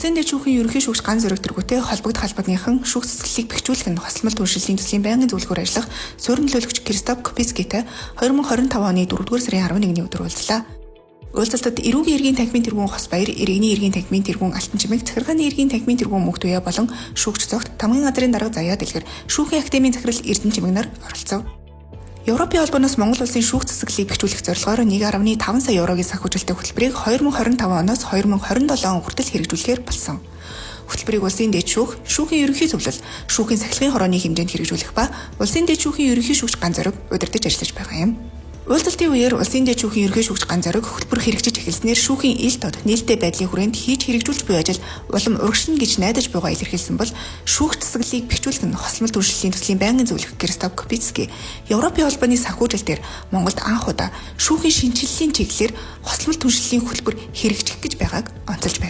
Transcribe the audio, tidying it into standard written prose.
Улсын дэд шүүхийн ерөнхий шүүгч ган зэрэг тэргүүтэй холбогдох албадныхан шүүх цэцгэлийг бэхжүүлэх нь хосолмол түншлэлийн төслийн байнгын зөвлөхөөр ажиллах суурин төлөөлөгч Кристоф Копицкитэй 2025 оны 4-р сарын 11-ний өдөр уулзлаа. Уулзалтад эрүүгийн иргэн танхимын тэргүүн хос баяр, иргэний иргэн танхимын тэргүүн алтан чимэг, захиргааны иргэн танхимын тэргүүн мөнх туяа болон шүүгч цогт тамгын газрын дарга заяа дэлгэр шүүхийн академийн захирал Эрдэнэ чимэг нар оролцов. Европын холбооноос Монгол улсын шүүх цэцгэлийг бэхжүүлэх зорилгоор 1.5 сая еврогийн санхүүжилттэй хөтөлбөрийг 2025 оноос 2027 он хүртэл хэрэгжүүлэхээр болсон. Хөтөлбөрийг улсын дэд шүүх, шүүхийн ерөнхий зөвлөл, шүүхийн сахилгын хорооны хэмжээнд хэрэгжүүлэх ба улсын дэд шүүхийн ерөнхий шүүгч ган зориг удирдах ажиллаж байгаа юм. Уулзалтын үеэр улсын дэд шүүхийн ерөнхий шүүгч ган зориг хөтөлбөр хэрэгжиж эхэлснээр шүүхийн ил тод нээлттэй байдлын хүрээнд хийж хэрэгжүүлж буй ажил улам урагшилна гэж найдаж буйгаа илэрхийлсэн бол шүүх цэцгэлийг бэхжүүлэх нь хосолмол түншлэлийн төслийн байнгын зөвлөх Кристоф Копицки Европын холбооны санхүүжилтээр Монголд анх удаа шүүхийн шинжилгэлийн чиглэлээр хосолмол түншлэлийн хөтөлбөр хэрэгжих гэж байгааг онцолж байна.